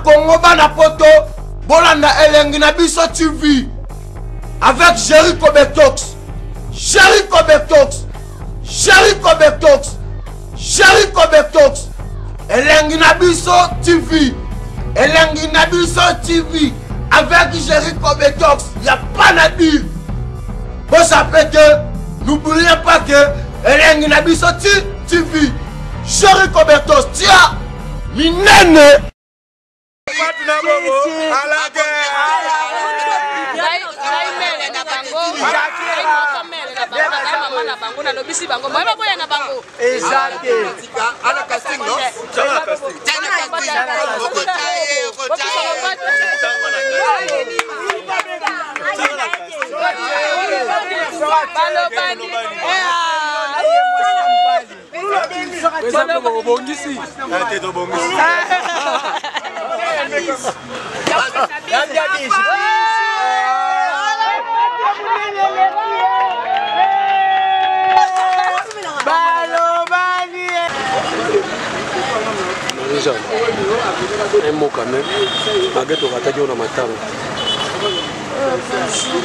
Congo bana poto bolanda elengi na biso TV avec Jericho Betox. Jericho Betox. Jericho Betox. Jericho Betox. Elengi na biso TV. Elengi na biso TV avec Jericho Betox. Y a pas à dire. Vous savez que n'oubliez pas que Elengi na biso TV. Jericho Betox. Tiens, minene. Un mot quand même, malgré tout, on a dit matin. Bonjour.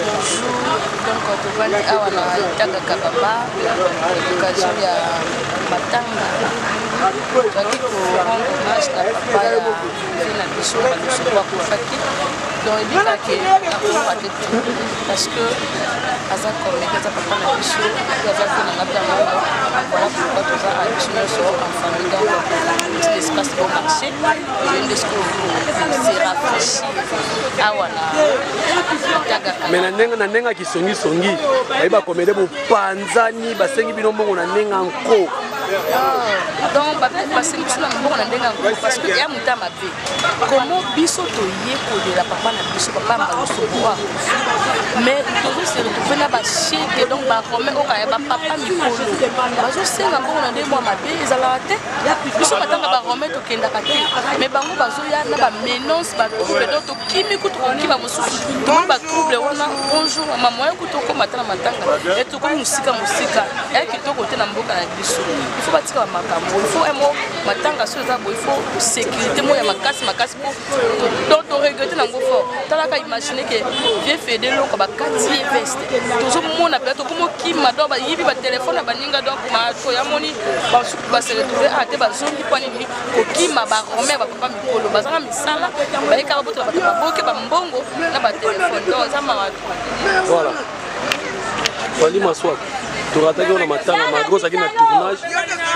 Donc, on va aller à Tagakababa, l'occasion de Matanga. Je vais rendre hommage à papa et à la mission de Lusoba Koufaki. Donc, il dit que parce que Aza Koméga, papa la mission, il y a voilà pourquoi tout ça a mission en famille dans l'espace bon marché. Et l'UNESCO s'est rafraîchi. Ah voilà. Mais na nenga qui songi aiba komede bo panzani basengi bino mbongo na nenga nko. Donc basengi biso na mbongo na nenga nko parce que ya muta mabe. Comment biso toye ko de la papa na biso papa mbaso boa. Mais toujours se retrouver na ba cheke donc ba romain o kaya ba papa mikolo. Bazo senga mbongo na ndemo mabe ezala te. Biso matanga ba romain to kenda ka te. Mais bango bazo ya na ba menace ba trouble donc to kimi ko to ki ba mosusu. To ba trouble wana bonjour maman ya ko to ko matana matanga. Et to ko musika ya ki to ko te na mboka na biso. Il faut batika makambo. Il faut emo matanga so za bo il faut sécurité mo ya makasi po. Donc to regretter na ngo fort. Tala ka imaginer que vieux fédé loko ba kati veste. Toujours mona peut to ko mo ki mado ba yibi ba téléphone ba ninga donc ma to ya moni ba se retrouver à te ba zongi kwa nini ko ki ma ba romain ba papa mikolo ba zanga misala ba eka ba boto ba boke ba mbongo na ba téléphone. Donc ça m'a voilà. Wali maswak. Tu as attaqué on a matin ma grosse qui na tournage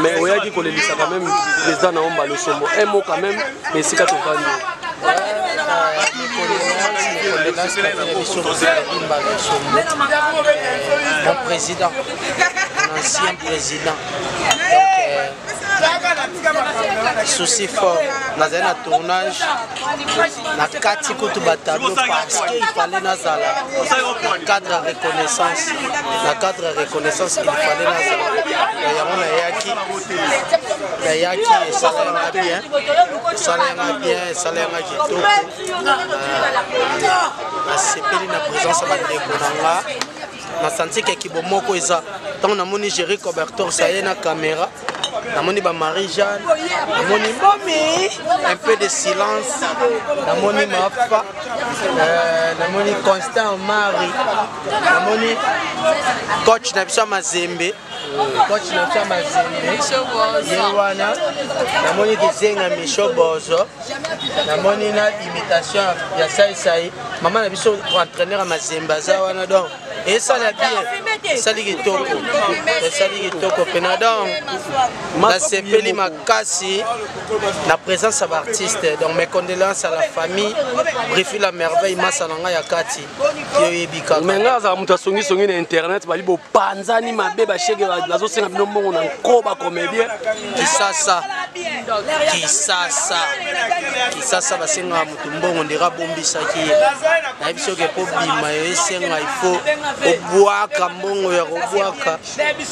mais on a dit qu'on les lisse quand même président na omba le sombo un mot quand même mais c'est quand on va mon président, mon ancien président. Souci fort, dans un tournage, na kati kutu batablo parce qu'il fallait nazala cadre de reconnaissance, la cadre de reconnaissance il fallait nazala. Yaki salaire bien, kitoko. Na sepeli na présence ba ndeko nanga. Na senti que kibomoko eza. Tant na moni Jericho Betox ça y est na caméra. Namoni ba Marie-Jeanne, namoni Momi, un peu de silence, namoni Mafa, namoni Constant Marie, namoni coach Nabisha Mazembe, Yewana, namoni Gizenga Micho Bozo, namoni na imitation ya Sai, maman Nabisha entraîneur à Mazembe, Zawana donc. Et ça l'a bien, ça dit Kitoko, Penadon, la Sepeli Makasi, la présence de l'artiste, donc mes condoléances à la famille, Brifi la merveille, Massananga Yakati, Yoyebika. Maintenant, ça a songi sur internet, bah libo panzani ma bébé chèque la zone c'est un nom on a koba comédien, qui ça, bah c'est un mutumbo on dira bombi ça qui, la émission que pour bima, il faut au bois cambo bongo ya kobwaka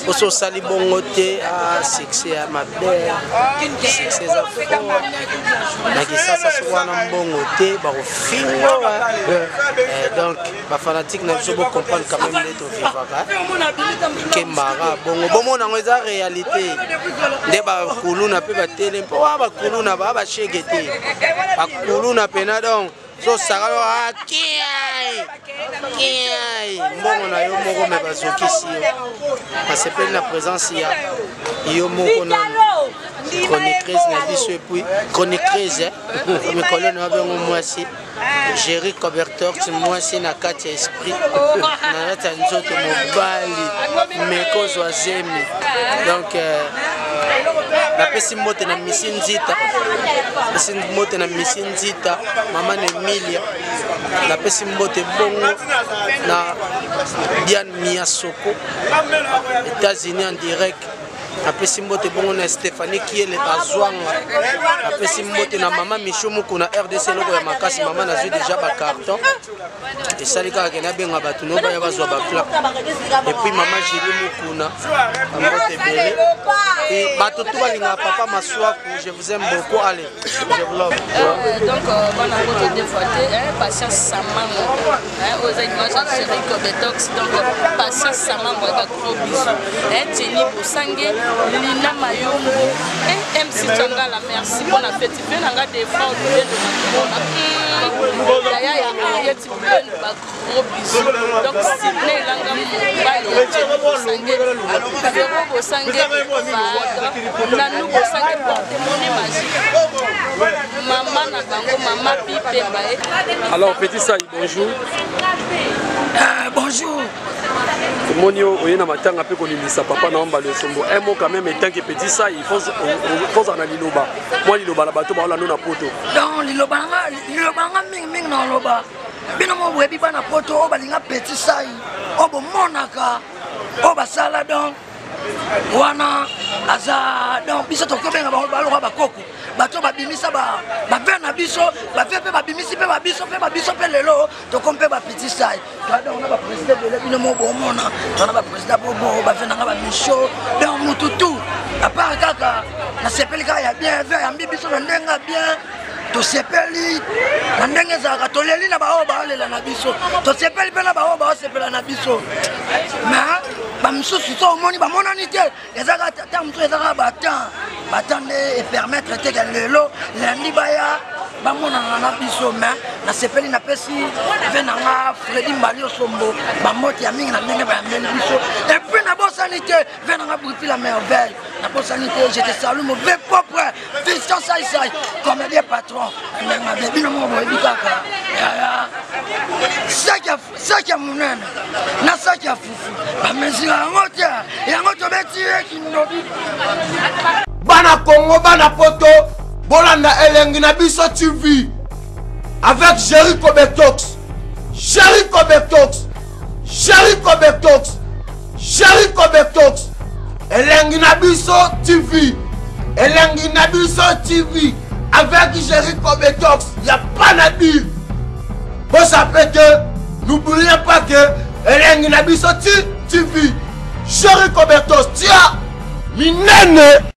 oso osali bongo te succès ya mabe succès eza fort na kisasa soki wana mbongo te bakofingoa donc bafanatique na biso bocomprendre quand même nde tovivaka ekembaka bongo bomona yango eza réalité nde bakuluna mpe batele mpo wa bakuluna baa bashege te bakuluna pena donc zosaka kiai mbongo na yo moko me bazokisi yo basepeli na présence ya yo moko na chroniqueuse na biso epuis chroniqueuse mikolo na babengo mwasi Jerry Cobertox mwasi na kati ya esprit na kati ya nzoto mobali mekozwa zemi donc napesi mbote na misi nzita mama na Emilia napesi mbote bongo na Diane Miasoko États-Unis en direct napesi mbote bongo na Stéphanie Kiele azwanga napesi mbote na mama Mishomu kuna RDC loko ya makasi mama nazwi déjà ba carton esali kaka ke nabenga bato no baya bazwa ba plat et puis mama Julie Mukuna mbote bele et bato tout balinga papa Maswaku je vous aime beaucoup allez je vous love donc on a côté deux fois patience samamo aux images Jerry Cobertox donc patience samamo ba gros bisous Jenny Bosange Lina Mayombo et MC Tchangala merci bon appétit tu viens nga défendre de Yaya ya tu viens ba gros bisous donc Sidney Langa Mbali Jenny Bosange Zéro Bosange Nanou Bosange porte-monnaie magique maman na bango maman Pipe Mbaye. Alors Petit Saï bonjour. Bonjour. Monio oyena matanga pe kolimisa papa na omba le sombo un mot quand même étant que Petit Saï il faut en liloba moi liloba la bato ba la na poto donc liloba nga ming na loba bino mo webi bana poto o balinga Petit Saï o bo monaka o basala donc wana aza donc biso tokobenga baloka bakoko bato babimisa ba vena biso ba fe pe babimisi pe babiso pe lelo to kompe ba Petit Saï donc on a ba président de bino mo bomona on a ba président bobo ba vena nga ba micho donc mututu à part kaka na sepeli ka ya bien ver ya biso na ndenga bien to sepeli na ndenge za katoleli na ba o ba lela na biso to sepeli pe na ba o ba sepela na biso mais bamisusu so omoni bamonani te ezaka ta mosusu ezaka batande e permettre te ke lelo landi baya bamonana na biso me nasepeli napesi ve nanga Fredi Mbali Osombo bamoti ya mingi na ndenge bayambeli biso et puis nabosani te ve nanga Bruti la merveille nabosani te je te salue mauvais propre fiston Saï comédien patron ndenge mabe bino mo boyebi kaka saki ya monene na saki ya fufu bamesira yango te yango tobeti ye kindobi bana Congo bana poto bolanda elengi na biso TV avec Jerry Cobertox elengi na biso TV avec Jerry Cobertox y'a pas na dire bon ça peut que n'oubliez pas que elengi na biso TV Jerry Cobertox tia minene